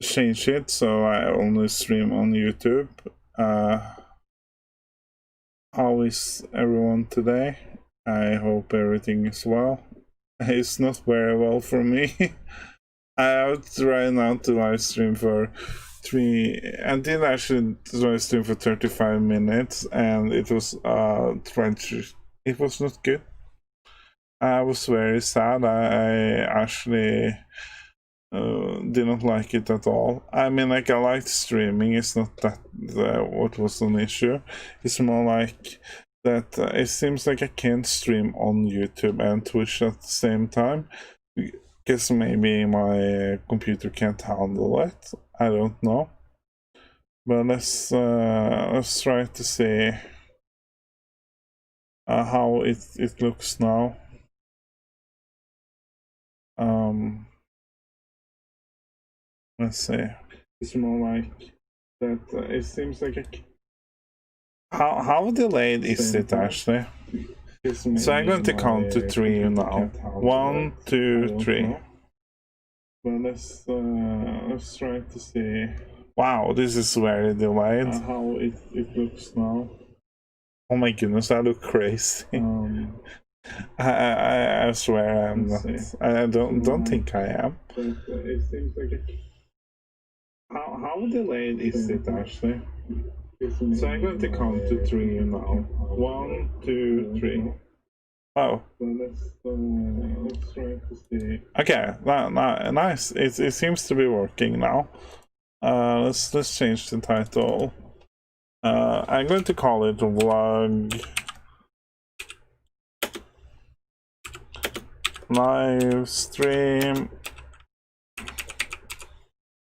change it so I only stream on YouTube. How is everyone today? I hope everything is well. It's not very well for me. I would try now to live stream for I did actually live stream for 35 minutes and it was it was not good. I was very sad. I actually did not like it at all. I mean, like, I liked streaming. It's not that what was an issue. It's more like that it seems like I can't stream on YouTube and Twitch at the same time because maybe my computer can't handle it. I don't know. But let's try to see how it looks now. Let's see. It's more like that. It seems like how delayed is it actually? So I'm going to count to 3 now. 1, 2, 3. But let's try to see. Wow, this is very delayed. How it looks now. Oh my goodness, I look crazy. I swear I'm not. I don't think I am. But it seems like how delayed is it actually? So I'm going to count to 3 now. 1, 2, 3. Oh. Let's try to see. Okay, nice. It seems to be working now. Let's change the title. I'm going to call it vlog live stream.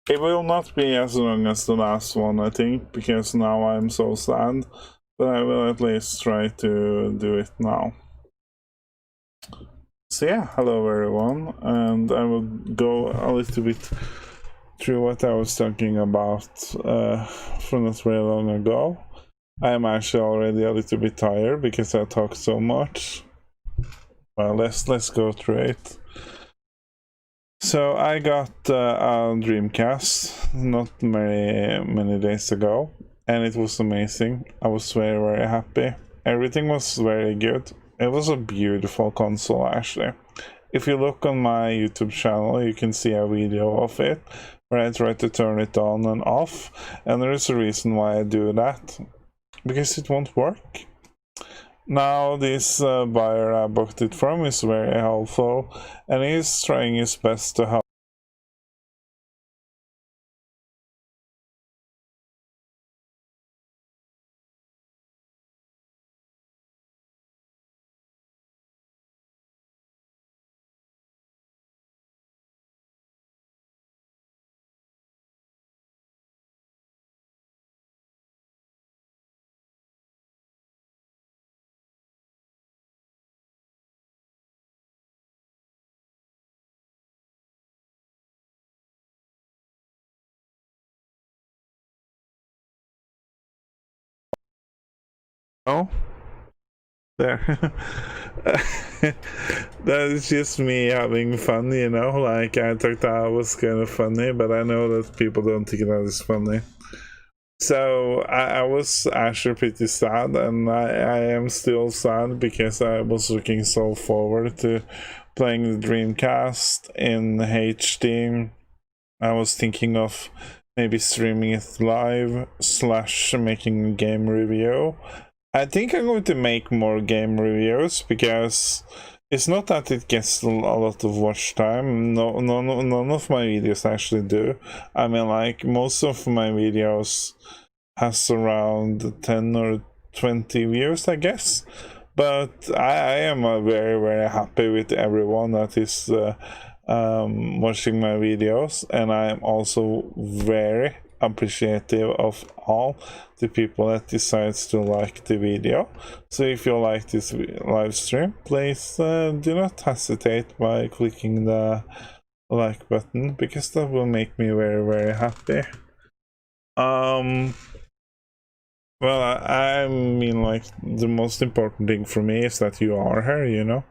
It will not be as long as the last one, I think, because now I'm so sad, but I will at least try to do it now. So yeah, hello everyone, and I will go a little bit through what I was talking about from not very long ago. I am actually already a little bit tired because I talked so much. Well, let's go through it. So I got a Dreamcast not many days ago, and it was amazing. I was very happy. Everything was very good. It was a beautiful console actually. If you look on my YouTube channel, you can see a video of it where I try to turn it on and off, and there is a reason why I do that, because it won't work. Now this buyer I bought it from is very helpful, and he's trying his best to help. Oh, there. That is just me having fun, you know. Like, I thought that was kind of funny, but I know that people don't think that is funny. So I was actually pretty sad, and I am still sad because I was looking so forward to playing the Dreamcast in HD. I was thinking of maybe streaming it live / making a game review. I think I'm going to make more game reviews because it's not that it gets a lot of watch time. None of my videos actually do. I mean, like, most of my videos has around 10 or 20 views, I guess. But I am very happy with everyone that is watching my videos, and I am also very appreciative of all the people that decides to like the video. So if you like this live stream, please do not hesitate by clicking the like button, because that will make me very happy. Well, I mean, like, the most important thing for me is that you are here, you know.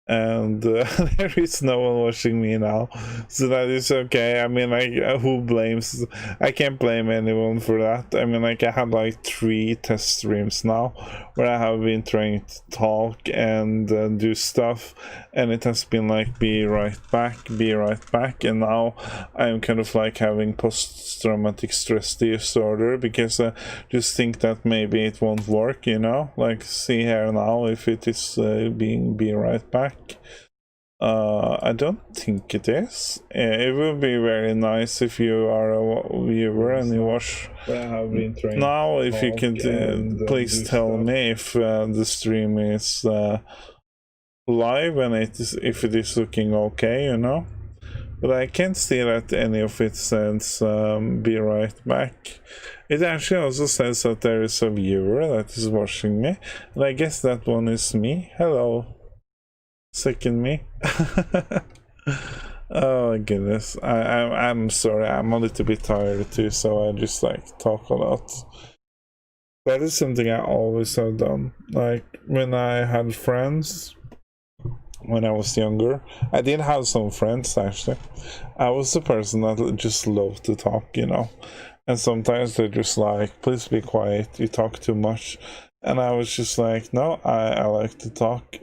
and there is no one watching me now, so that is okay. I mean, like, who blames? I can't blame anyone for that. I mean, like, I had like 3 test streams now where I have been trying to talk and do stuff, and it has been like be right back, and now I'm kind of like having post-traumatic stress disorder because I just think that maybe it won't work, you know, like, see here now if it is being be right back. I don't think it is. It would be very nice if you are a viewer and you watch now. If you could please tell me if the stream is live and if it is looking okay, you know. But I can't see that any of it says be right back. It actually also says that there is a viewer that is watching me, and I guess that one is me. Hello. Second me. Oh my goodness. I'm sorry, I'm a little bit tired too, so I just like talk a lot. That is something I always have done. Like when I had friends when I was younger, I did have some friends actually. I was the person that just loved to talk, you know. And sometimes they're just like, please be quiet, you talk too much. And I was just like, no, I like to talk.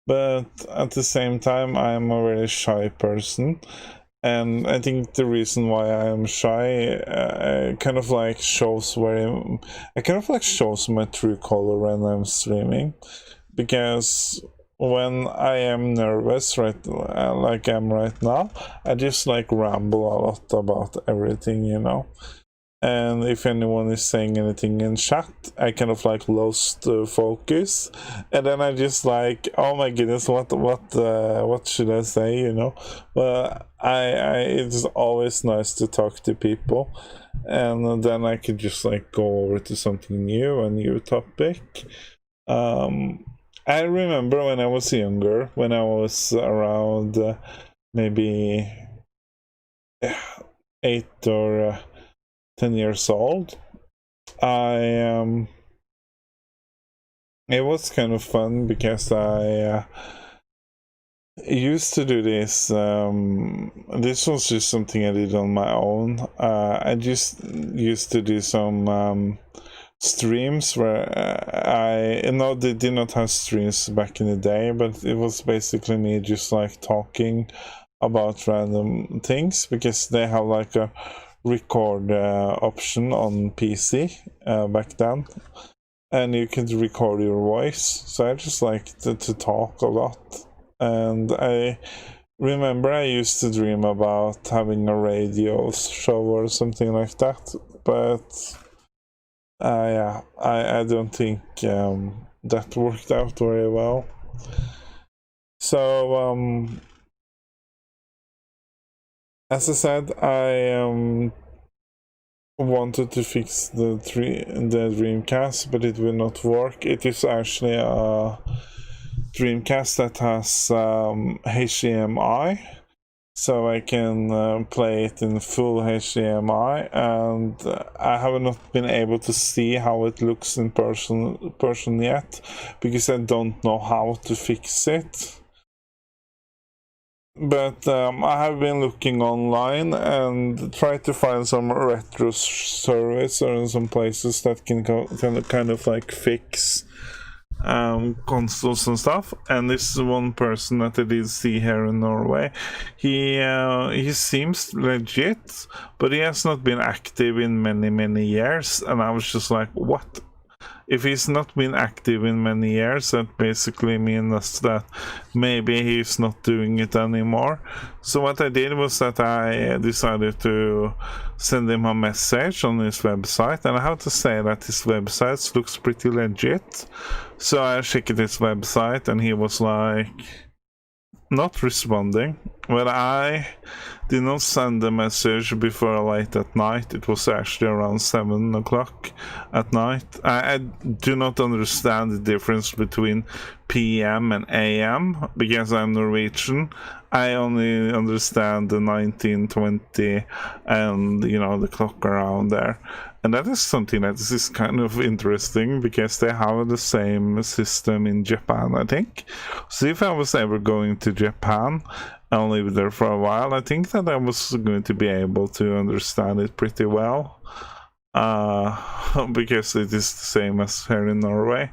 But at the same time, I am a very shy person, and I think the reason why I am shy kind of like shows shows my true color when I'm streaming, because when I am nervous, right, like I'm right now, I just like ramble a lot about everything, you know. And if anyone is saying anything in chat, I kind of like lost focus, and then I just like, oh my goodness, what should I say, you know? But it's always nice to talk to people, and then I could just like go over to something new, a new topic. I remember when I was younger, when I was around maybe 8 or 10 years old, it was kind of fun because I used to do this. This was just something I did on my own. I just used to do some streams where they did not have streams back in the day, but it was basically me just like talking about random things, because they have like a record option on PC back then, and you can record your voice. So I just like to talk a lot, and I remember I used to dream about having a radio show or something like that, but yeah, I don't think that worked out very well. So as I said, I wanted to fix the Dreamcast, but it will not work. It is actually a Dreamcast that has HDMI, so I can play it in full HDMI, and I have not been able to see how it looks in person yet, because I don't know how to fix it. But I have been looking online and tried to find some retro service or some places that can kind of like fix consoles and stuff. And this is one person that I did see here in Norway. He seems legit, but he has not been active in many years, and I was just like, what? If he's not been active in many years, that basically means that maybe he's not doing it anymore. So what I did was that I decided to send him a message on his website, and I have to say that his website looks pretty legit. So I checked his website, and he was like not responding, when I did not send the message before late at night, it was actually around 7 o'clock at night. I do not understand the difference between PM and AM because I'm Norwegian. I only understand the 1920 and, you know, the clock around there. And that is something that is kind of interesting because they have the same system in Japan, I think. So if I was ever going to Japan and live there for a while, I think that I was going to be able to understand it pretty well. Because it is the same as here in Norway.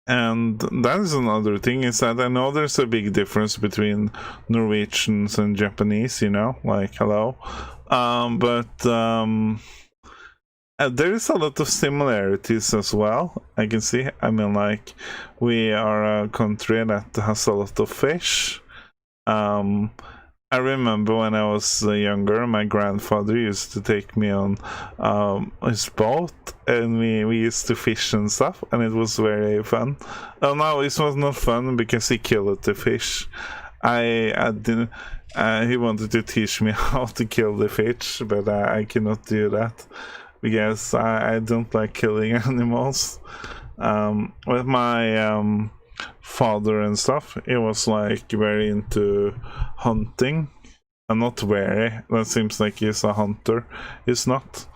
And that is another thing, is that I know there's a big difference between Norwegians and Japanese, you know, like hello. There is a lot of similarities as well, I can see. I mean, like, we are a country that has a lot of fish. I remember when I was younger, my grandfather used to take me on his boat, and we used to fish and stuff, and it was very fun. Oh no, it was not fun because he killed the fish. I didn't. He wanted to teach me how to kill the fish, but I cannot do that because I don't like killing animals. With my father and stuff, he was like very into hunting. And not very, that seems like he's a hunter. He's not.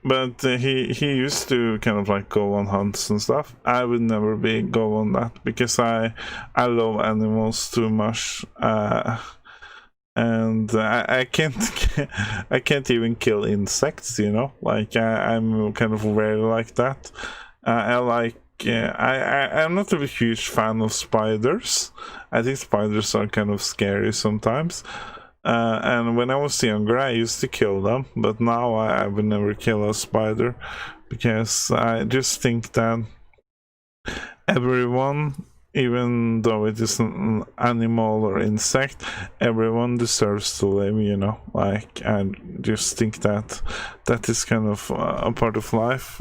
But he used to kind of like go on hunts and stuff. I would never go on that because I love animals too much. And I can't even kill insects, you know. Like I'm kind of very like that. I'm not a huge fan of spiders. I think spiders are kind of scary sometimes. And when I was younger, I used to kill them, but now I would never kill a spider because I just think that everyone, even though it is an animal or insect, everyone deserves to live, you know. Like, I just think that is kind of a part of life.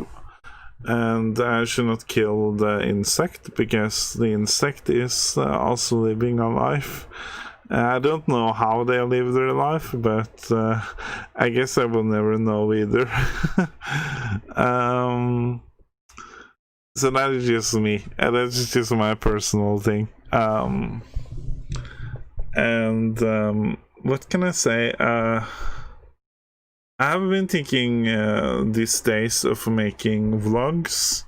And I should not kill the insect because the insect is also living a life. I don't know how they live their life, but I guess I will never know either. So that is just me. That's just my personal thing. What can I say? I've been thinking these days of making vlogs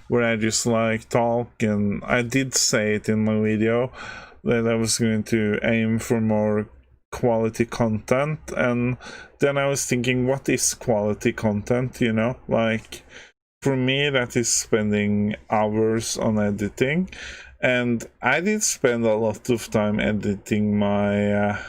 where I just like talk, and I did say it in my video that I was going to aim for more quality content, and then I was thinking, what is quality content, you know? Like, for me, that is spending hours on editing, and I did spend a lot of time editing my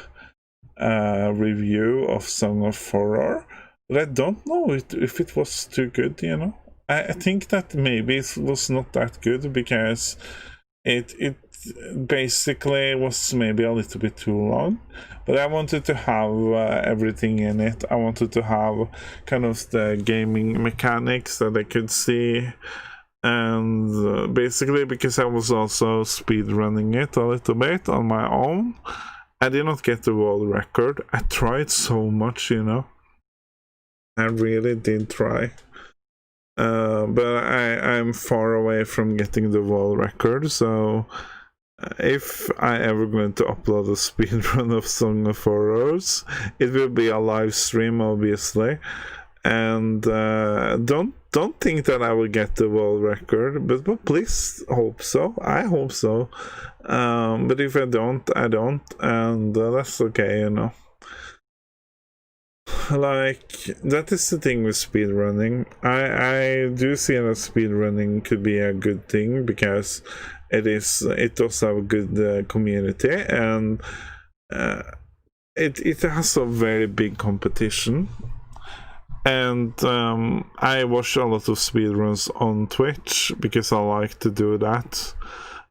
review of Song of Horror, but I don't know if it was too good, you know. I think that maybe it was not that good because it basically was maybe a little bit too long, but I wanted to have everything in it. I wanted to have kind of the gaming mechanics that I could see, and basically because I was also speed running it a little bit on my own. I did not get the world record. I tried so much, you know. I really did try. But I'm far away from getting the world record, so if I ever going to upload a speedrun of Song of Horrors, it will be a live stream, obviously. And don't think that I will get the world record, but please hope so. I hope so. But if I don't, I don't, and that's okay, you know. Like, that is the thing with speedrunning. I do see that speedrunning could be a good thing because it does have a good community, and it has a very big competition. And I watch a lot of speedruns on Twitch because I like to do that.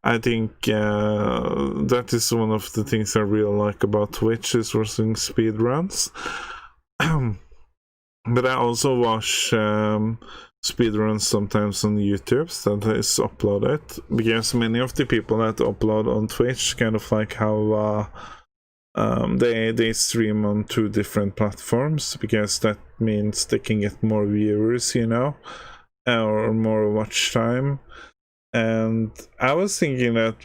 I think that is one of the things I really like about Twitch, is watching speedruns. But I also watch speedruns sometimes on YouTube that is uploaded, because many of the people that upload on Twitch kind of like how they stream on 2 different platforms, because that means they can get more viewers, you know, or more watch time. And I was thinking that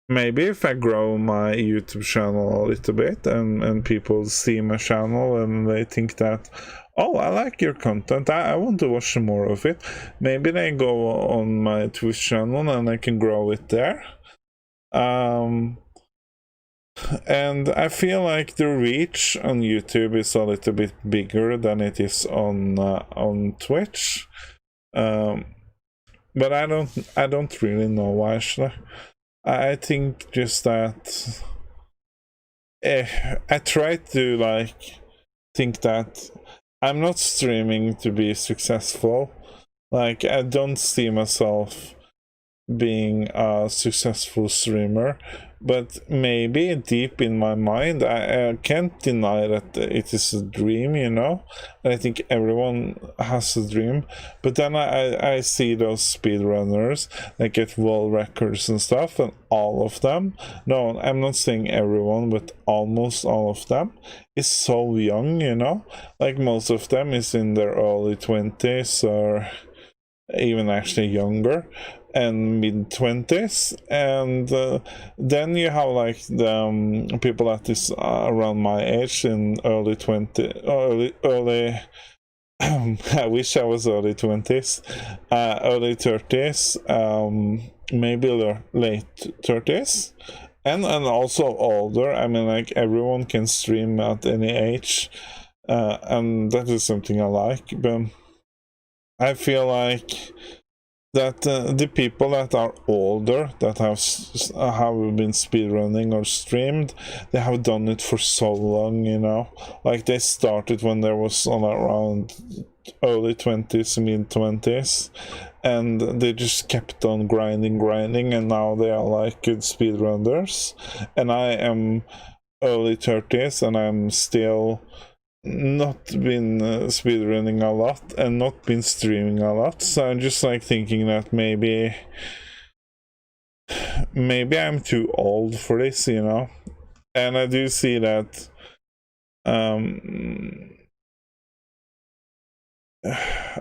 maybe if I grow my YouTube channel a little bit and people see my channel and they think that, oh, I like your content, I want to watch more of it, maybe they go on my Twitch channel and I can grow it there. And I feel like the reach on YouTube is a little bit bigger than it is on Twitch. But I don't really know, actually. I think just that I try to like think that I'm not streaming to be successful. Like, I don't see myself being a successful streamer, but maybe deep in my mind I can't deny that it is a dream, you know. I think everyone has a dream, but then I see those speedrunners that get world records and stuff, and all of them, no, I'm not saying everyone, but almost all of them is so young, you know. Like, most of them is in their early 20s or even actually younger, and mid-20s, and then you have like the people that is around my age in early I wish I was early 20s, early 30s, maybe late 30s, and also older. I mean, like, everyone can stream at any age, and that is something I like. But I feel like that the people that are older, that have been speedrunning or streamed, they have done it for so long, you know. Like, they started when there was on around early 20s, mid-20s, and they just kept on grinding, and now they are like good speedrunners. And I am early 30s, and I'm still not been speedrunning a lot and not been streaming a lot, so I'm just like thinking that maybe I'm too old for this, you know. And I do see that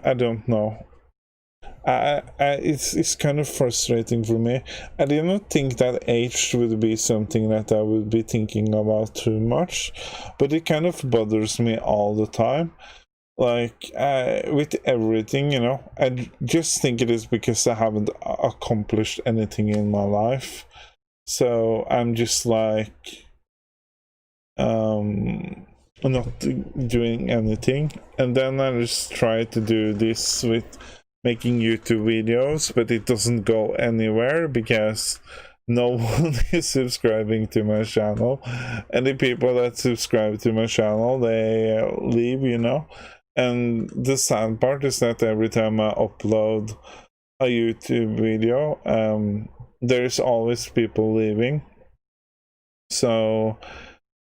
I don't know, it's kind of frustrating for me. I did not think that age would be something that I would be thinking about too much, but it kind of bothers me all the time. Like, with everything, you know, I just think it is because I haven't accomplished anything in my life. So I'm just like, not doing anything. And then I just try to do this with making YouTube videos, but it doesn't go anywhere because no one is subscribing to my channel, and the people that subscribe to my channel, they leave, you know. And the sad part is that every time I upload a YouTube video, there's always people leaving. So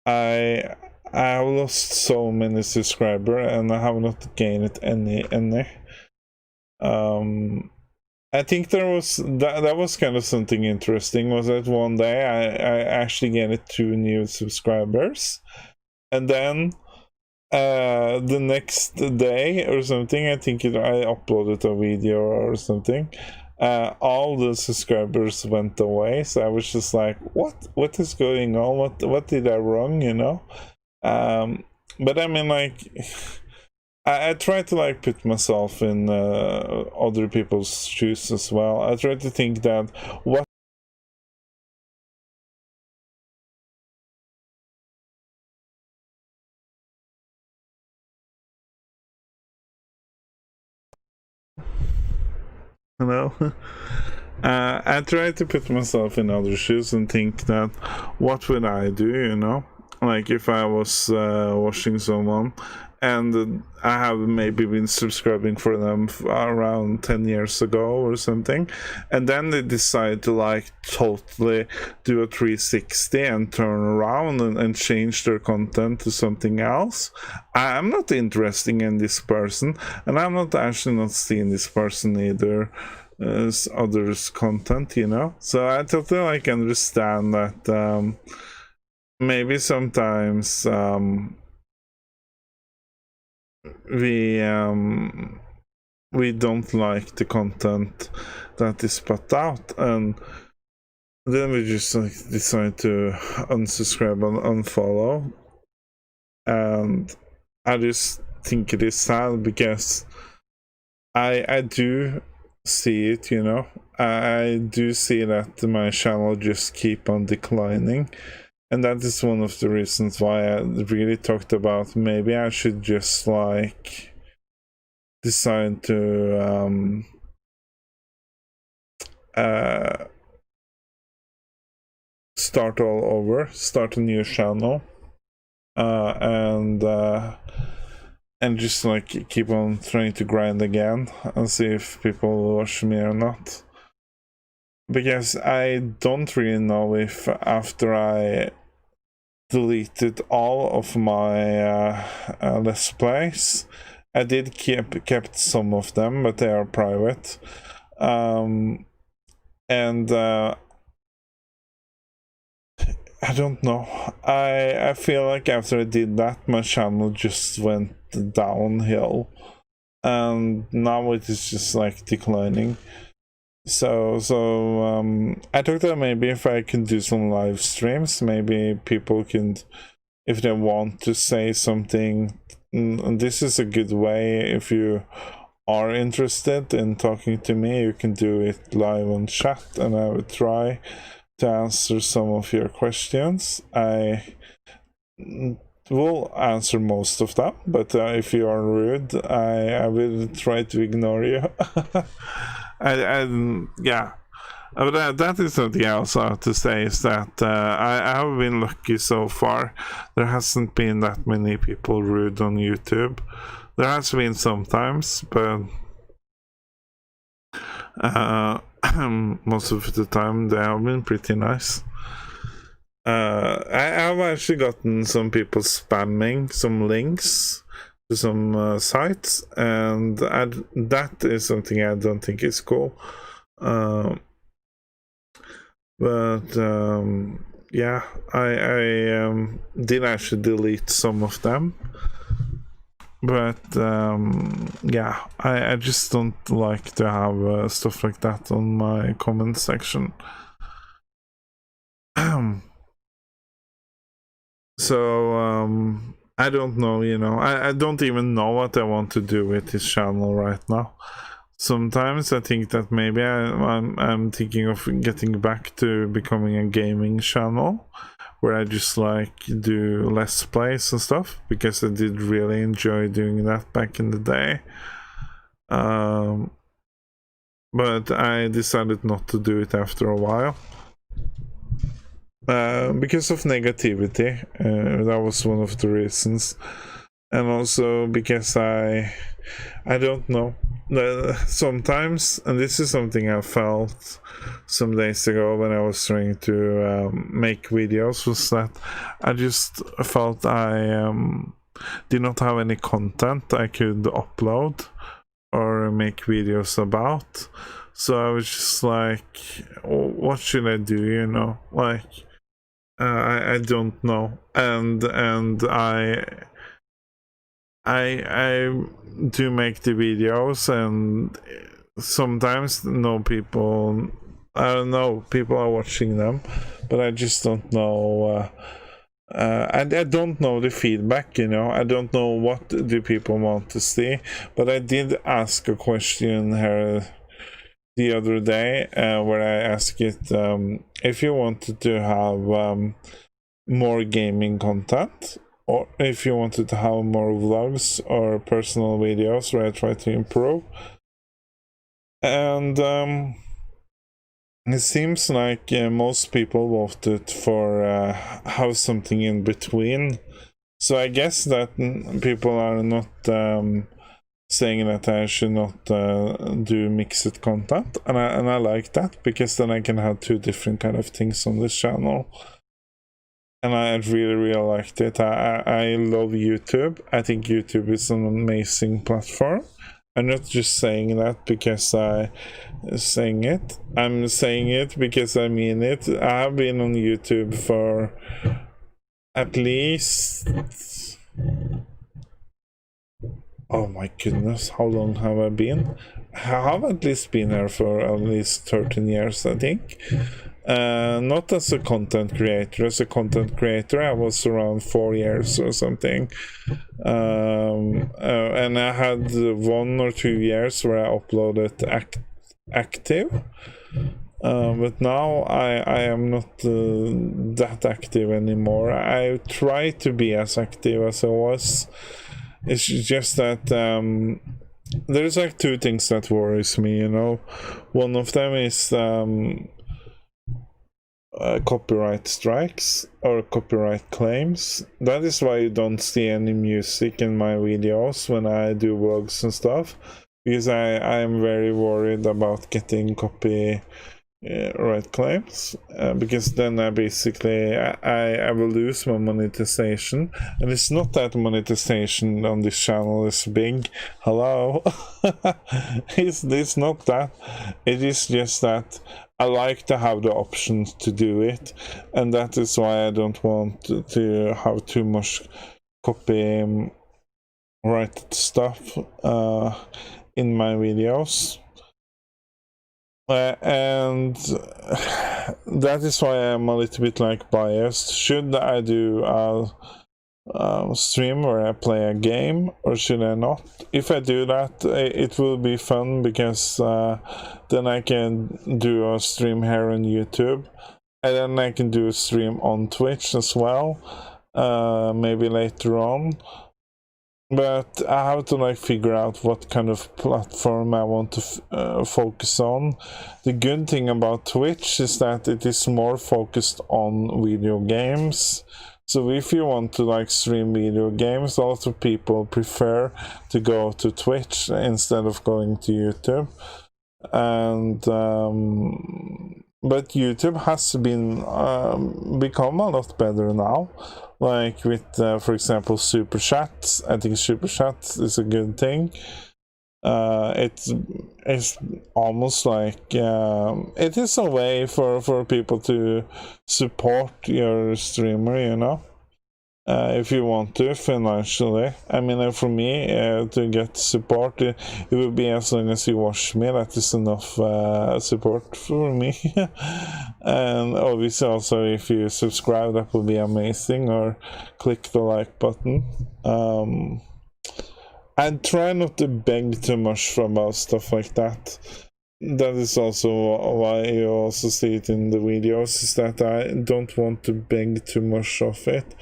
I have lost so many subscribers, and I have not gained any. I think there was that was kind of something interesting, was that one day I actually gained 2 new subscribers, and then the next day or something, I think I uploaded a video or something, all the subscribers went away. So I was just like, what is going on? What did I wrong, you know? But I mean, like, I try to like put myself in other people's shoes as well. I try to think that what hello. I try to put myself in other shoes and think that what would I do, you know? Like if I was watching someone and I have maybe been subscribing for them around 10 years ago or something, and then they decide to like totally do a 360 and turn around and change their content to something else. I'm not interested in this person, and I'm not actually not seeing this person either as others' content, you know. So I totally like understand that maybe sometimes we don't like the content that is put out, and then we just like decide to unsubscribe and unfollow. And I just think it is sad because I do see it, you know. I do see that my channel just keep on declining, and that is one of the reasons why I really talked about maybe I should just like decide to start all over, start a new channel, and just like keep on trying to grind again and see if people will watch me or not. Because I don't really know if after I deleted all of my Let's Plays, I did kept some of them, but they are private. And I don't know. I feel like after I did that, my channel just went downhill, and now it is just like declining. So I thought that maybe if I can do some live streams, maybe people can, if they want to say something, and this is a good way. If you are interested in talking to me, you can do it live on chat, and I will try to answer some of your questions. I will answer most of them, but if you are rude, I will try to ignore you. Yeah, but that is something else I have to say, is that I have been lucky so far. There hasn't been that many people rude on YouTube. There has been sometimes, but most of the time they have been pretty nice. I have actually gotten some people spamming some links to some sites, and that is something I don't think is cool. Yeah, I did actually delete some of them, but yeah, I just don't like to have stuff like that on my comment section. So I don't know, you know, I don't even know what I want to do with this channel right now. Sometimes I think that maybe I'm thinking of getting back to becoming a gaming channel, where I just like do Let's Plays and stuff, because I did really enjoy doing that back in the day. But I decided not to do it after a while. Because of negativity, that was one of the reasons, and also because I don't know, sometimes, and this is something I felt some days ago when I was trying to make videos, was that I just felt I did not have any content I could upload or make videos about. So I was just like, what should I do, you know, like I don't know, and I do make the videos, and sometimes people, I don't know, people are watching them, but I just don't know. I don't know the feedback, you know. I don't know what do people want to see, but I did ask a question here the other day, where I asked it if you wanted to have more gaming content, or if you wanted to have more vlogs or personal videos where I try to improve. And it seems like most people voted for have something in between. So I guess that people are not saying that I should not do mixed content, and I like that, because then I can have two different kind of things on this channel. And I really liked it. I love YouTube. I think YouTube is an amazing platform. I'm not just saying that because I saying it. I'm saying it because I mean it. I have been on YouTube for at least, oh my goodness, how long have I been? I have at least been here for at least 13 years, I think. Not as a content creator. As a content creator, I was around 4 years or something. And I had 1 or 2 years where I uploaded active. But now I am not that active anymore. I try to be as active as I was. It's just that there's like two things that worries me, you know. One of them is copyright strikes or copyright claims. That is why you don't see any music in my videos when I do vlogs and stuff, because I am very worried about getting copyright claims, because then I basically I will lose my monetization. And it's not that monetization on this channel is big. Hello. it's not that. It is just that I like to have the options to do it, and that is why I don't want to have too much copyright stuff in my videos. And that is why I'm a little bit like biased. Should I do a stream where I play a game, or should I not? If I do that, it will be fun, because then I can do a stream here on YouTube, and then I can do a stream on Twitch as well, maybe later on. But I have to like figure out what kind of platform I want to focus on. The good thing about Twitch is that it is more focused on video games. So if you want to like stream video games, a lot of people prefer to go to Twitch instead of going to YouTube. And but YouTube has been become a lot better now, like with for example Super Chats. I think Super Chats is a good thing. It's almost like it is a way for people to support your streamer, you know, if you want to financially. I mean, for me, to get support, it will be as long as you watch me. That is enough support for me. And obviously also if you subscribe, that will be amazing, or click the like button. And try not to beg too much about stuff like that. That is also why you also see it in the videos, is that I don't want to beg too much of it,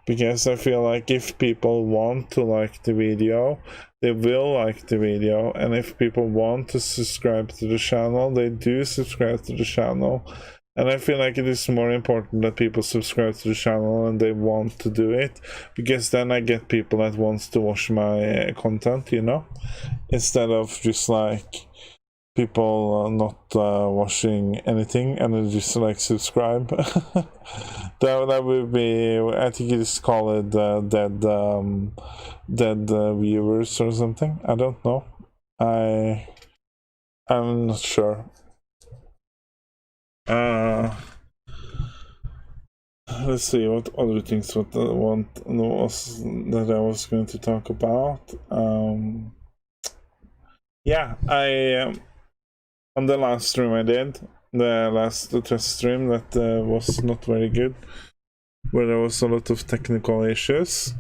because I feel like if people want to like the video, they will like the video, and if people want to subscribe to the channel, they do subscribe to the channel. And I feel like it is more important that people subscribe to the channel and they want to do it, because then I get people that wants to watch my content, you know, instead of just like people not watching anything and then just like subscribe. that would be, I think it is called dead viewers or something. I don't know. I'm not sure. Let's see what other things that I was going to talk about. Yeah, I on the last stream I did, the last test stream that was not very good, where there was a lot of technical issues.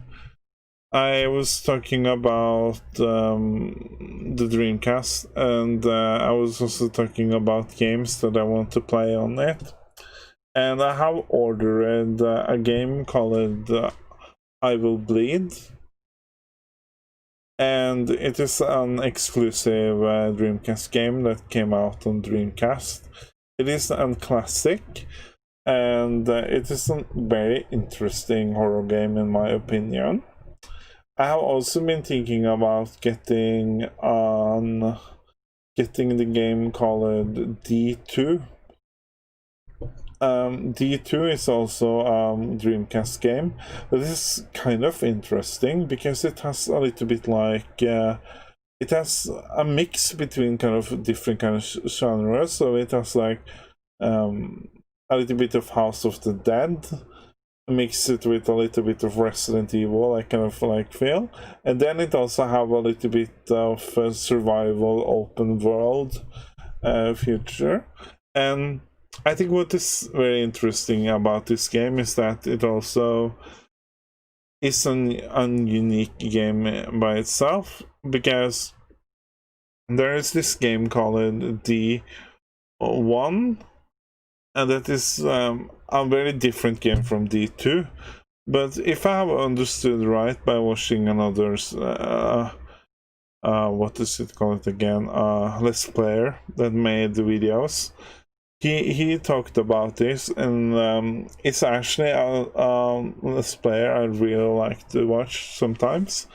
I was talking about the Dreamcast, and I was also talking about games that I want to play on it. And I have ordered a game called I Will Bleed. And it is an exclusive Dreamcast game that came out on Dreamcast. It is a classic, and it is a very interesting horror game in my opinion. I have also been thinking about getting the game called D2. D2 is also Dreamcast game, but this is kind of interesting because it has a little bit like it has a mix between kind of different kind of genres. So it has like a little bit of House of the Dead, mix it with a little bit of Resident Evil, like kind of like feel, and then it also have a little bit of survival open world future. And I think what is very interesting about this game is that it also is an unique game by itself, because there is this game called D1, and that is a very different game from D2. But if I have understood right by watching another's what is it called again, Let's Player that made the videos, he talked about this, and it's actually a Let's Player I really like to watch sometimes.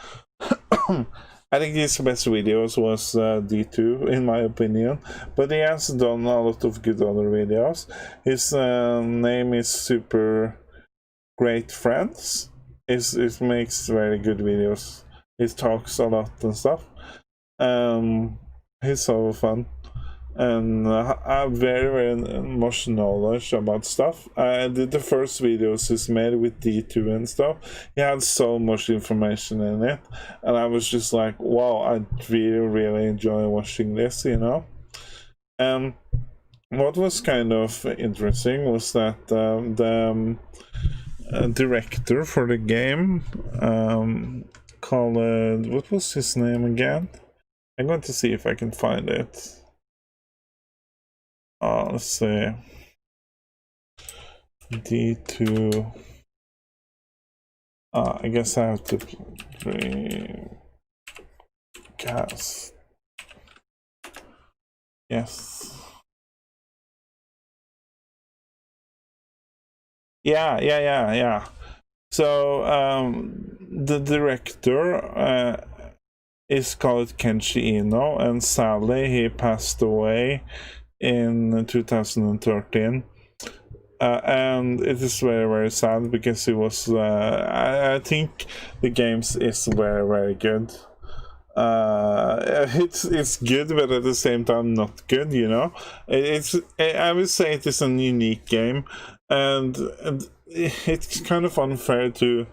I think his best videos was D2 in my opinion, but he has done a lot of good other videos. His name is Super Great Friends. It makes very good videos. He talks a lot and stuff. He's so fun, and I have very much knowledge about stuff. I did the first videos he's made with D2 and stuff. He had so much information in it, and I was just like, wow, I really enjoy watching this, you know. What was kind of interesting was that the director for the game, called, what was his name again? I'm going to see if I can find it. Let's see. D2. I guess I have to Dreamcast. Yes. Yeah. So the director is called Kenshi Eno, and sadly he passed away in 2013, and it is very sad because he was I think the games is very good. It's good, but at the same time not good, you know. I would say it is a unique game, and it's kind of unfair to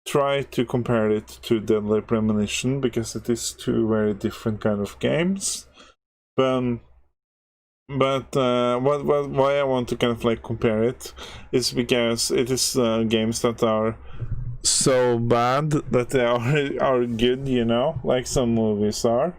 try to compare it to Deadly Premonition, because it is two very different kind of games. But why I want to kind of like compare it is because it is games that are so bad that they are good, you know, like some movies are.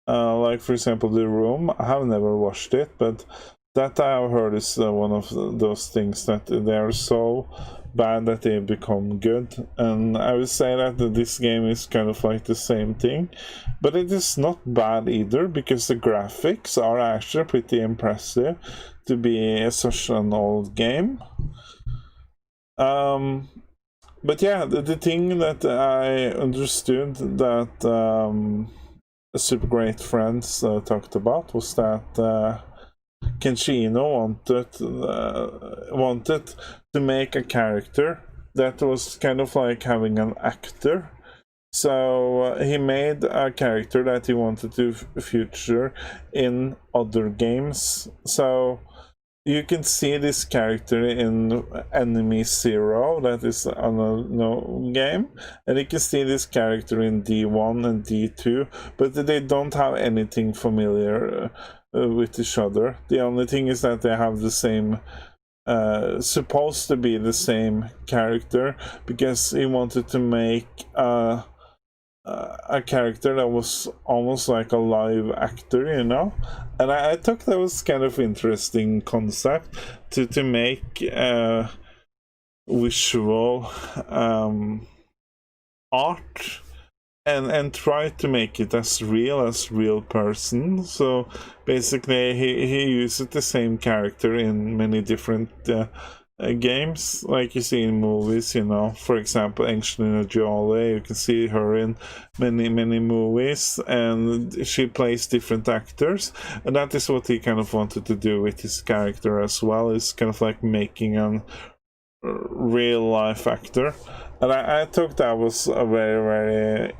Like for example, The Room. I have never watched it, but that I have heard is one of those things that they are so bad that they become good. And I would say that this game is kind of like the same thing, but it is not bad either, because the graphics are actually pretty impressive to be such an old game. But yeah, the thing that I understood that Super Great Friends talked about was that Kenshi Eno wanted to make a character that was kind of like having an actor. So he made a character that he wanted to feature in other games. So you can see this character in Enemy Zero, that is no game, and you can see this character in D1 and D2, but they don't have anything familiar with each other. The only thing is that they have the same, supposed to be the same character, because he wanted to make a character that was almost like a live actor, you know. And I thought that was kind of interesting concept to make visual art and try to make it as real person. So basically he uses the same character in many different games, like you see in movies, you know. For example, Angelina Jolie, you can see her in many movies, and she plays different actors, and that is what he kind of wanted to do with his character as well. Is kind of like making a real life actor, and I thought that was a very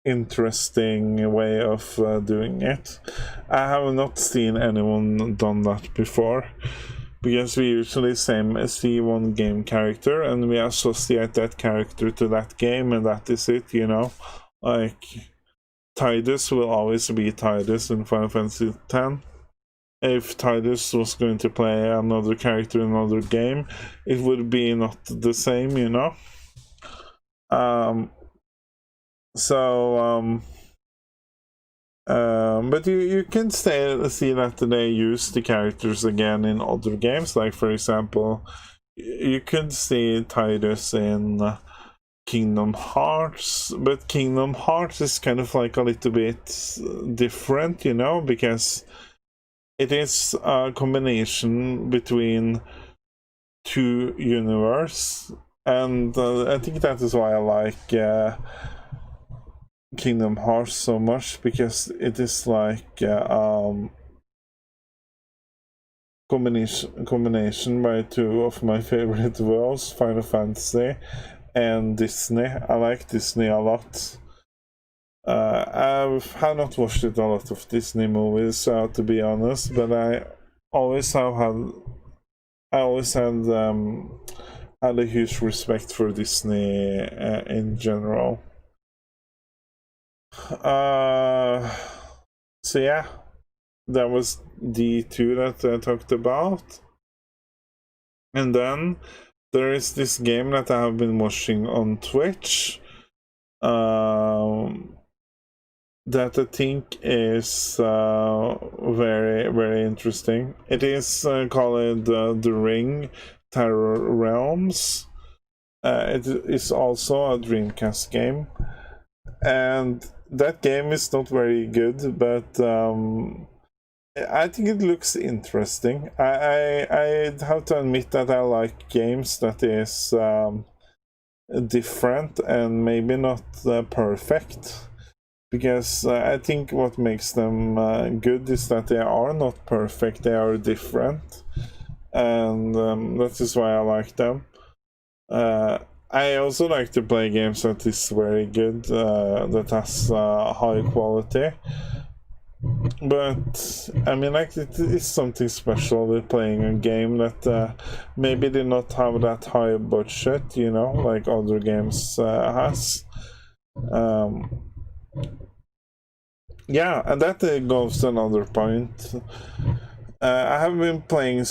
interesting way of doing it. I have not seen anyone done that before, because we usually see one game character and we associate that character to that game, and that is it, you know. Like Tidus will always be Tidus in Final Fantasy X. If Tidus was going to play another character in another game, it would be not the same, you know. But you can see that they use the characters again in other games. Like for example, you could see Tidus in Kingdom Hearts, but Kingdom Hearts is kind of like a little bit different, you know, because it is a combination between two universes, and I think that is why I like Kingdom Hearts so much, because it is like combination by two of my favorite worlds, Final Fantasy and Disney. I like Disney a lot. I have not watched a lot of Disney movies, to be honest, but I always had a huge respect for Disney in general. So yeah, that was D2 that I talked about. And then there is this game that I have been watching on Twitch that I think is very interesting. It is called The Ring Terror Realms. It is also a Dreamcast game, and that game is not very good, but I think it looks interesting. I have to admit that I like games that is different and maybe not perfect, because I think what makes them good is that they are not perfect, they are different, and that is why I like them. I also like to play games that is very good, that has high quality. But I mean, like, it is something special with playing a game that maybe did not have that high budget, you know, like other games has. Yeah, and that goes to another point. I have been playing.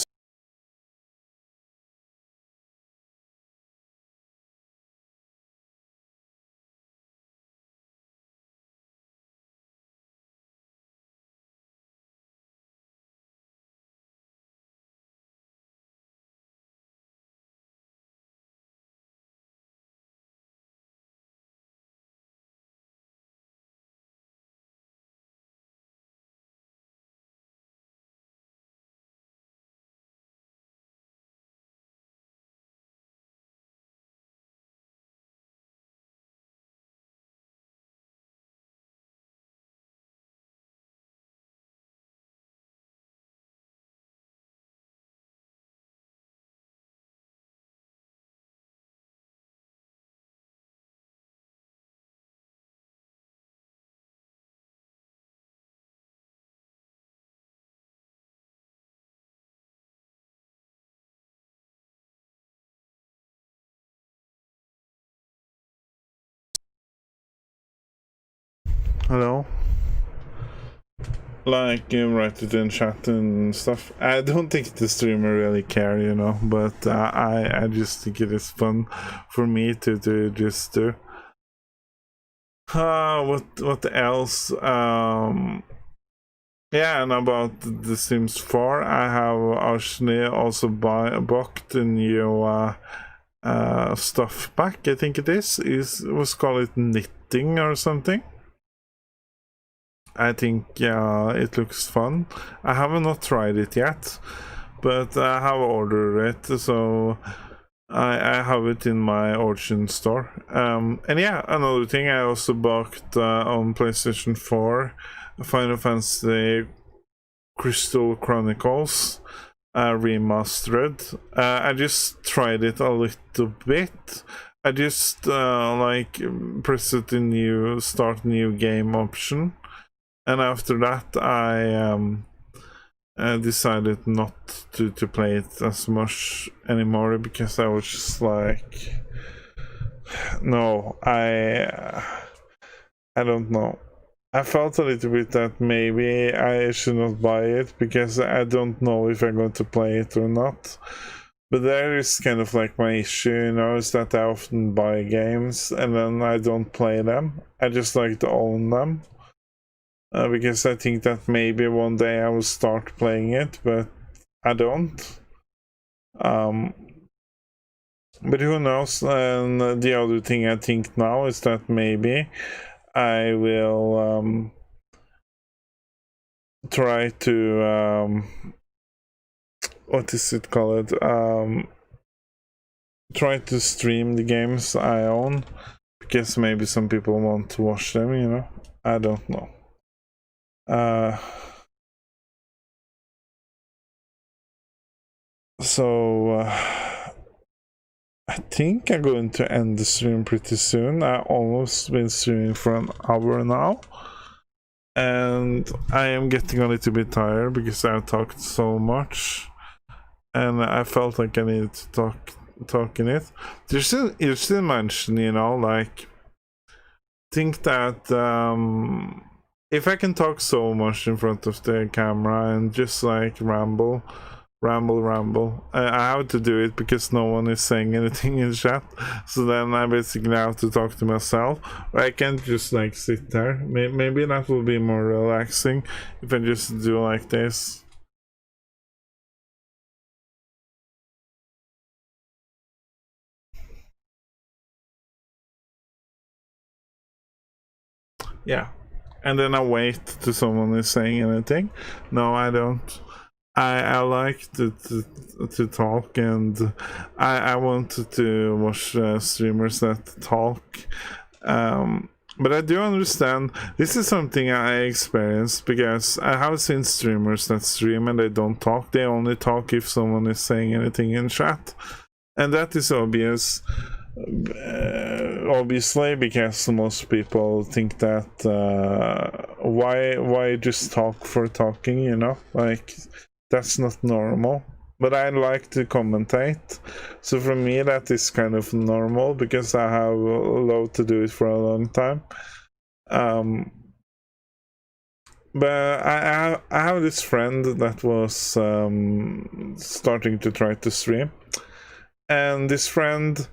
Hello? Like, write it in chat and stuff. I don't think the streamer really care, you know, but I just think it is fun for me to just do. What else? Yeah, and about The Sims 4, I have actually also bought the new stuff pack. I think it was called Knit hunting or something. I think it looks fun. I have not tried it yet, but I have ordered it, so I have it in my Origin store. And yeah, another thing, I also bought on PlayStation 4 Final Fantasy Crystal Chronicles remastered. I just tried it a little bit. I just like press it in new start new game option, and after that I decided not to play it as much anymore, because I was just like, no, I don't know. I felt a little bit that maybe I should not buy it, because I don't know if I'm going to play it or not. But there is kind of like my issue, you know, is that I often buy games and then I don't play them. I just like to own them. Because I think that maybe one day I will start playing it, but I don't. But who knows? And the other thing I think now is that maybe I will try to what is it called? Try to stream the games I own, because maybe some people want to watch them, you know. I don't know. So I think I'm going to end the stream pretty soon. I almost been streaming for an hour now, and I am getting a little bit tired because I've talked so much, and I felt like I needed to talk in it. You still mention, you know, like, think that if I can talk so much in front of the camera and just like ramble, I have to do it because no one is saying anything in chat, so then I basically have to talk to myself. I can't just like sit there. Maybe that will be more relaxing if I just do like this. Yeah, and then I wait till someone is saying anything. No, I don't. I like to talk, and I wanted to watch streamers that talk. But I do understand this is something I experienced, because I have seen streamers that stream and they don't talk. They only talk if someone is saying anything in chat, and that is obvious. Obviously, because most people think that why just talk for talking, you know, like that's not normal. But I like to commentate, so for me that is kind of normal, because I have loved to do it for a long time. But I have this friend that was starting to try to stream, and this friend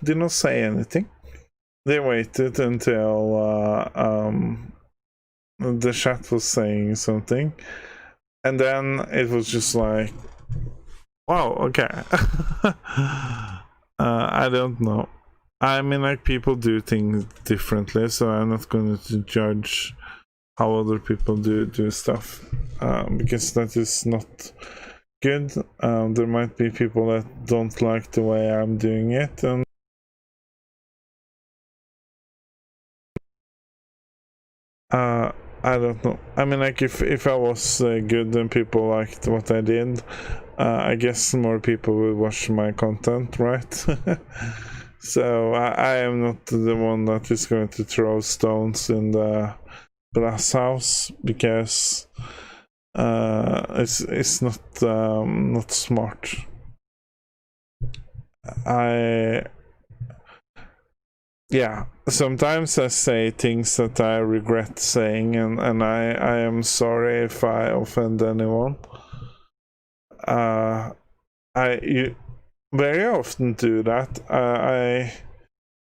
did not say anything. They waited until the chat was saying something, and then it was just like, wow, okay. I don't know. I mean, like, people do things differently, so I'm not going to judge how other people do stuff, because that is not good. There might be people that don't like the way I'm doing it, and I don't know. I mean, like, if I was good and people liked what I did, I guess more people would watch my content, right? So I am not the one that is going to throw stones in the glass house, because it's not smart. Yeah, sometimes I say things that I regret saying, and I am sorry if I offend anyone. You very often do that. I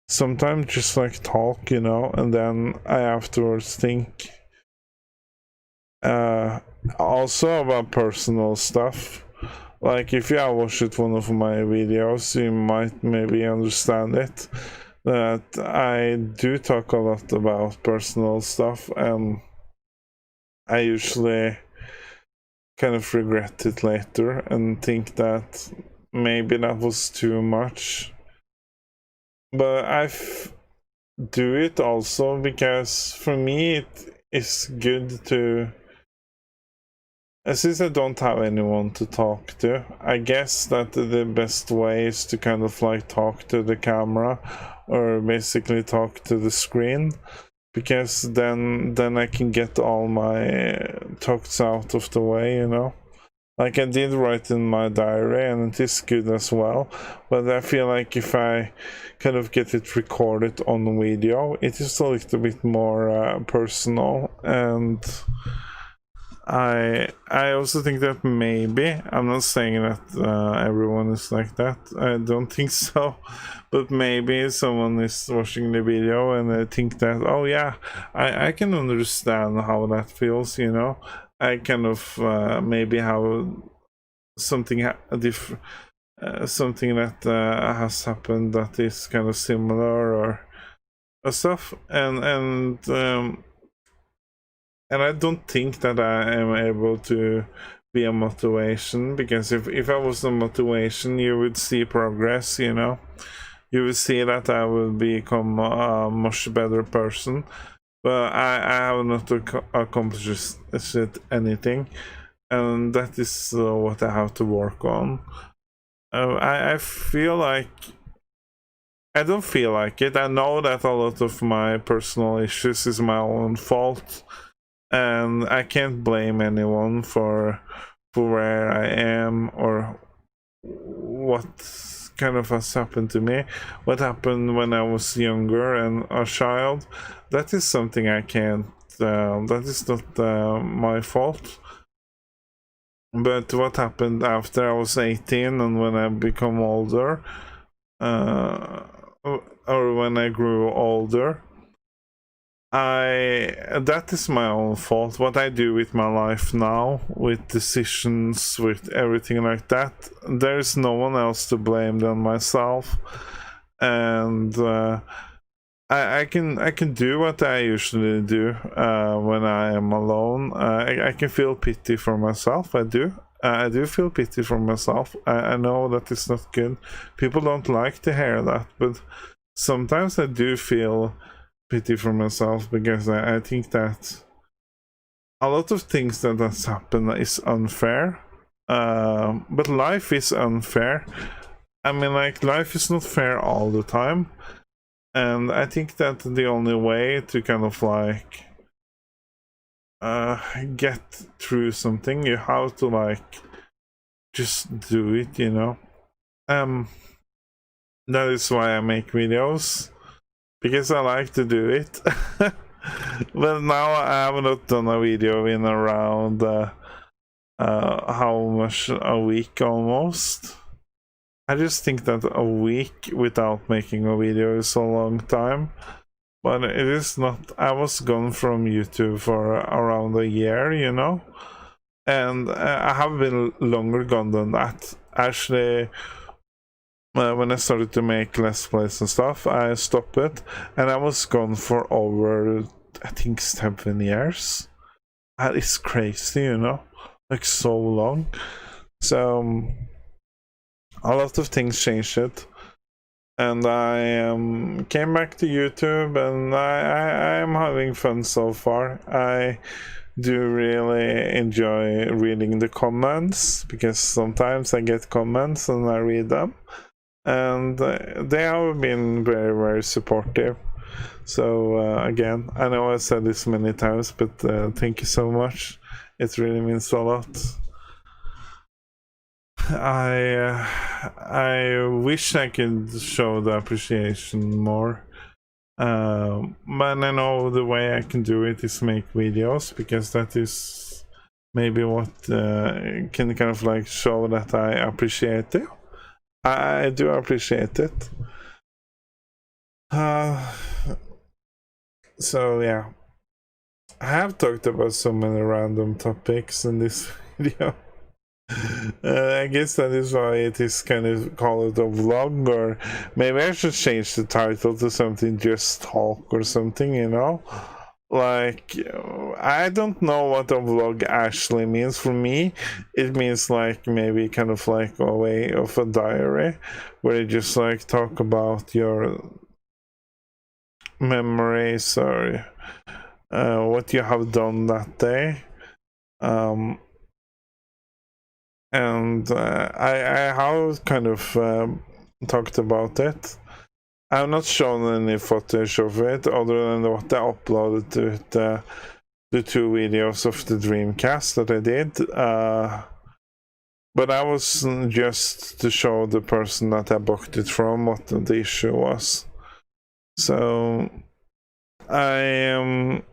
sometimes just like talk, you know, and then I afterwards think also about personal stuff. Like, if you have watched one of my videos, you might maybe understand it. that I do talk a lot about personal stuff, and I usually kind of regret it later and think that maybe that was too much. But do it also because for me it is good to, since I don't have anyone to talk to, I guess that the best way is to kind of like talk to the camera, or basically talk to the screen, because then I can get all my talks out of the way, you know. Like I did write in my diary, and it is good as well, but I feel like if I kind of get it recorded on video, it is a little bit more personal. And I also think that maybe, I'm not saying that everyone is like that, I don't think so, but maybe someone is watching the video and they think that, oh yeah, I can understand how that feels, you know. I kind of maybe have something something that has happened that is kind of similar, or stuff, and I don't think that I am able to be a motivation, because if I was a motivation, you would see progress, you know. You would see that I will become a much better person, but I have not accomplished anything, and that is what I have to work on. I feel like, I don't feel like it. I know that a lot of my personal issues is my own fault, and I can't blame anyone for where I am or what kind of has happened to me. What happened when I was younger and a child, that is something I can't, that is not my fault. But what happened after I was 18 and when I become older, or when I grew older, that is my own fault. What I do with my life now, with decisions, with everything like that, there's no one else to blame than myself. And I can do what I usually do when I am alone. I can feel pity for myself. I do feel pity for myself. I know that it's not good. People don't like to hear that, but sometimes I do feel pity for myself, because I think that a lot of things that has happened is unfair. But life is unfair. I mean, like, life is not fair all the time. And I think that the only way to kind of like get through something, you have to like just do it, you know. That is why I make videos, because I like to do it. But now I have not done a video in around how much, a week almost. I just think that a week without making a video is a long time, but it is not. I was gone from YouTube for around a year, you know, and I have been longer gone than that. Actually, when I started to make Let's Plays and stuff, I stopped it, and I was gone for over, I think, 7 years. That is crazy, you know, like so long. So a lot of things changed it, and I came back to YouTube, and I am having fun so far. I do really enjoy reading the comments, because sometimes I get comments and I read them, and they have been very, very supportive. So again, I know I said this many times, but thank you so much. It really means a lot. I wish I could show the appreciation more, but I know the way I can do it is make videos, because that is maybe what can kind of like show that I appreciate it. I do appreciate it. So yeah, I have talked about so many random topics in this video. I guess that is why it is kind of called a vlog, or maybe I should change the title to something just talk or something, you know? Like, I don't know what a vlog actually means. For me, it means like maybe kind of like a way of a diary where you just like talk about your memories or what you have done that day. And I have kind of talked about it. I've not shown any footage of it other than what I uploaded to the 2 videos of the Dreamcast that I did. But I was just to show the person that I booked it from what the issue was. So I am.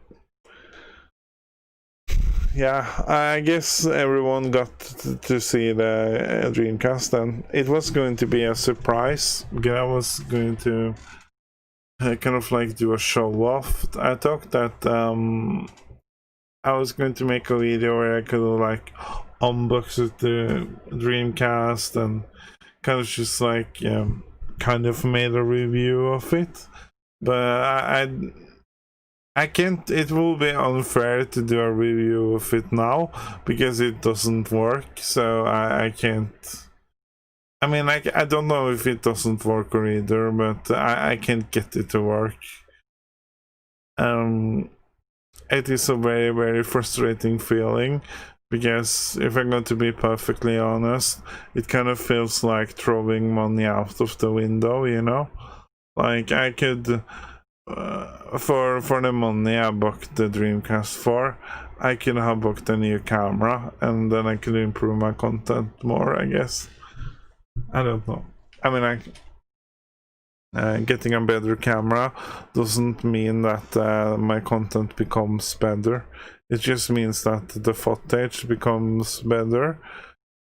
Yeah, I guess everyone got to see the Dreamcast, and it was going to be a surprise because I was going to kind of like do a show off. I thought that I was going to make a video where I could like unbox the Dreamcast and kind of just like kind of made a review of it, but I can't. It will be unfair to do a review of it now because it doesn't work. So I can't. I mean, I don't know if it doesn't work or either, but I can't get it to work. It is a very, very frustrating feeling because if I'm going to be perfectly honest, it kind of feels like throwing money out of the window, you know? Like I could for the money I booked the Dreamcast for, I could have booked a new camera and then I could improve my content more, I guess. I don't know. I mean, getting a better camera doesn't mean that my content becomes better. It just means that the footage becomes better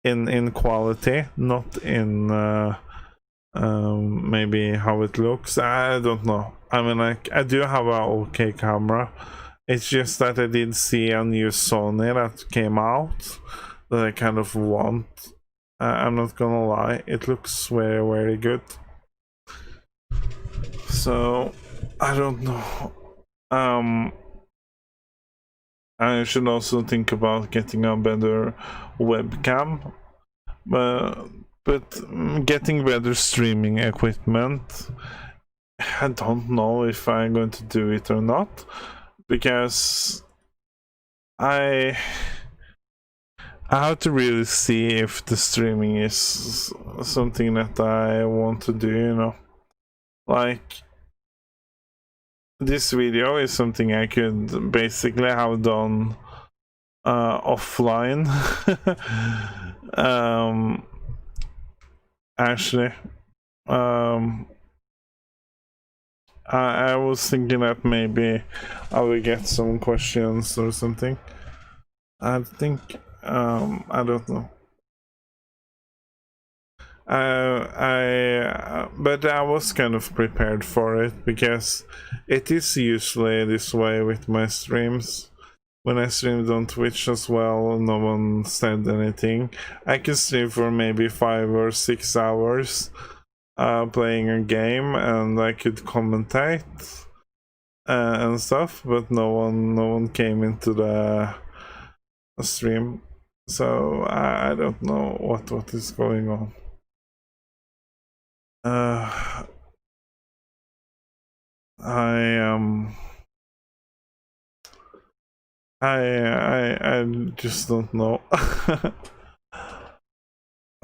in quality, not in maybe how it looks. I don't know. I mean, like, I do have a okay camera. It's just that I did see a new Sony that came out that I kind of want. I'm not gonna lie, it looks very, very good. So I don't know. I should also think about getting a better webcam, but getting better streaming equipment, I don't know if I'm going to do it or not, because I have to really see if the streaming is something that I want to do, you know. Like, this video is something I could basically have done offline. Actually, I was thinking that maybe I will get some questions or something. I think I don't know. But I was kind of prepared for it because it is usually this way with my streams. When I streamed on Twitch as well, no one said anything. I can stream for maybe 5 or 6 hours playing a game, and I could commentate and stuff, but no one came into the stream. So I don't know what is going on. I just don't know.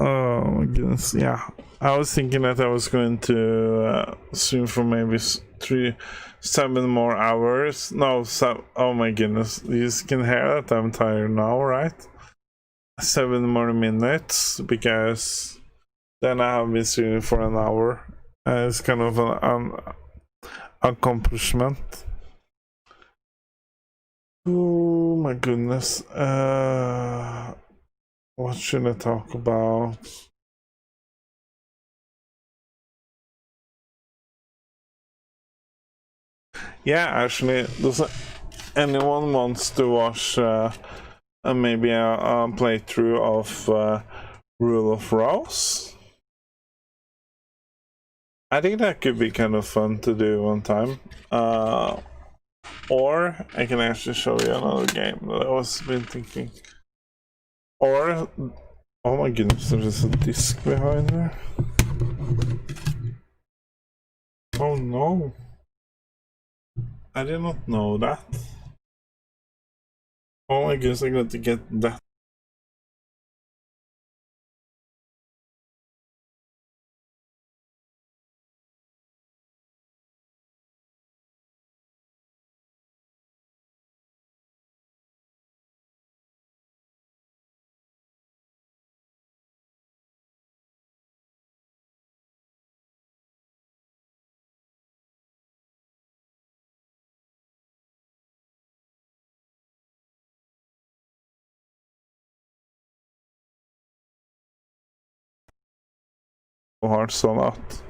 Oh my goodness, yeah. I was thinking that I was going to stream for maybe 7 more hours. No, oh my goodness, you can hear that I'm tired now, right? 7 more minutes, because then I have been streaming for an hour. It's kind of an accomplishment. Oh my goodness. What should I talk about? Yeah, actually, does anyone wants to watch maybe a playthrough of Rule of Rose. I think that could be kind of fun to do one time. Or I can actually show you another game that I was been thinking. Or, oh my goodness, there's a disc behind there. Oh no. I did not know that. Oh my goodness, I'm going to get that. Hearts a lot,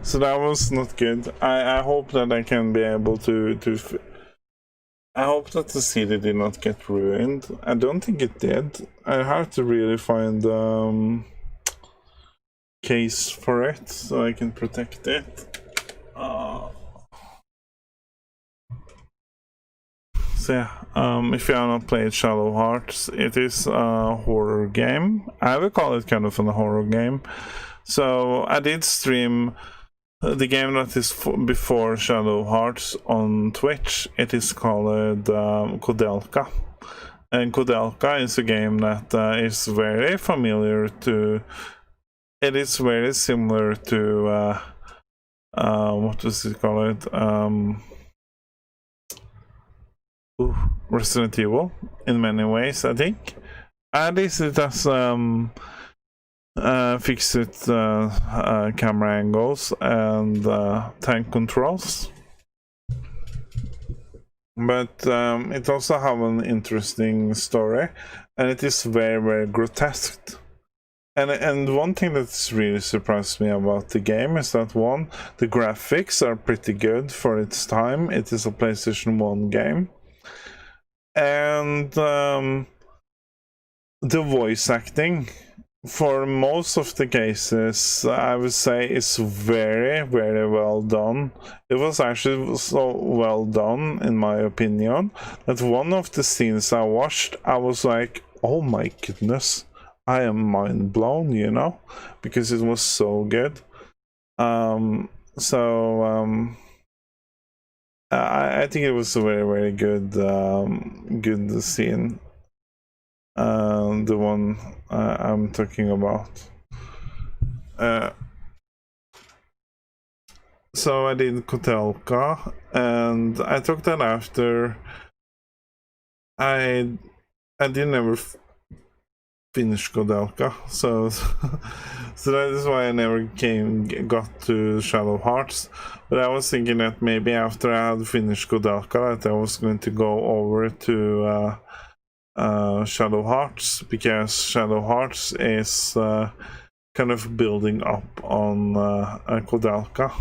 so that was not good. I hope that I can be able to I hope that the CD did not get ruined. I don't think it did. I have to really find case for it so I can protect it. So yeah, if you have not played Shadow Hearts, it is a horror game. I would call it kind of a horror game. So I did stream the game that is before Shadow Hearts on Twitch. It is called Koudelka. And Koudelka is a game that is very familiar to... It is very similar to... what does it call it? Resident Evil in many ways, I think. At least it has fixed camera angles and tank controls, but it also have an interesting story, and it is very, very grotesque. And one thing that's really surprised me about the game is that one, the graphics are pretty good for its time. It is a PlayStation 1 game. And the voice acting, for most of the cases, I would say is very, very well done. It was actually so well done, in my opinion, that one of the scenes I watched, I was like, oh my goodness, I am mind blown, you know, because it was so good. I think it was a very, very good good scene. The one I'm talking about. So I did Koudelka, and I took that after I didn't ever finish Koudelka, so so that is why I never got to Shadow Hearts. But I was thinking that maybe after I had finished Koudelka, that I was going to go over to Shadow Hearts, because Shadow Hearts is kind of building up on Koudelka.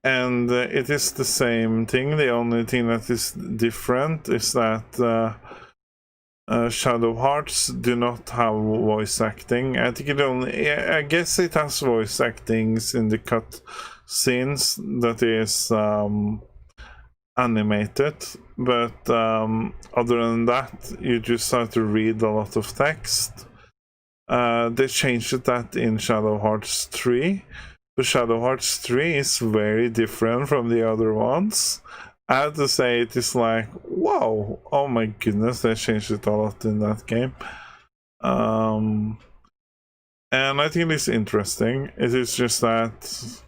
And it is the same thing. The only thing that is different is that Shadow Hearts do not have voice acting. I think it only... I guess it has voice actings in the cut scenes that is animated, but other than that, you just have to read a lot of text. They changed that in Shadow Hearts 3, but Shadow Hearts 3 is very different from the other ones. I have to say, it is like, wow, oh my goodness, they changed it a lot in that game. And I think it's interesting. It is just that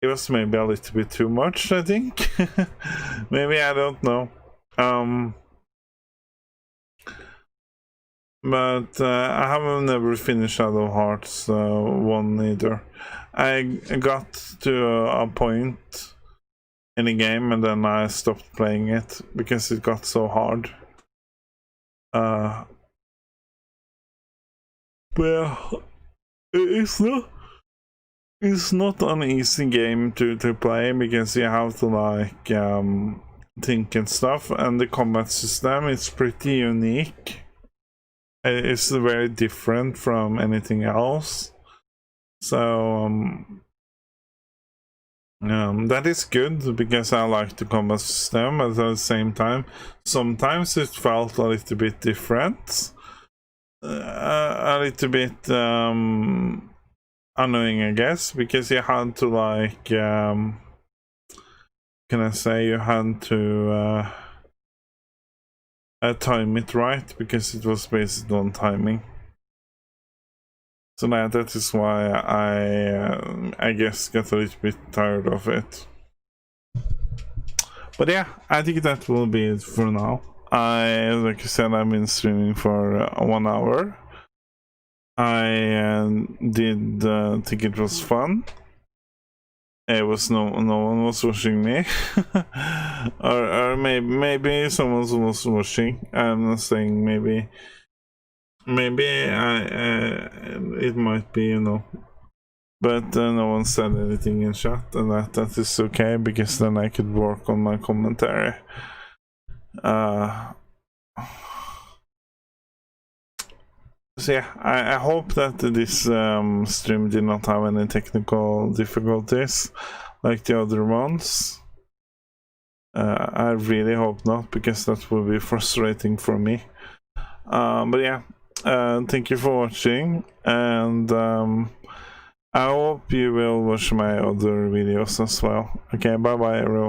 it was maybe a little bit too much, I think. Maybe, I don't know. But I haven't never finished Shadow Hearts 1 either. I got to a point in the game and then I stopped playing it because it got so hard. Well, it's not an easy game to play, because you have to like think and stuff, and the combat system is pretty unique. It's very different from anything else, so that is good because I like the combat system, but at the same time sometimes it felt a little bit different, a little bit annoying, I guess, because you had to like can I say, you had to time it right, because it was based on timing. So that is why I guess got a little bit tired of it. But yeah, I think that will be it for now. Like I said, I've been streaming for 1 hour. I did think it was fun. It was no one was watching me, or maybe someone was watching. I'm not saying maybe it might be, you know, but no one said anything in chat, and that is okay, because then I could work on my commentary. So yeah, I hope that this stream did not have any technical difficulties like the other ones. I really hope not, because that will be frustrating for me. But yeah, thank you for watching, and I hope you will watch my other videos as well. Okay, bye bye everyone.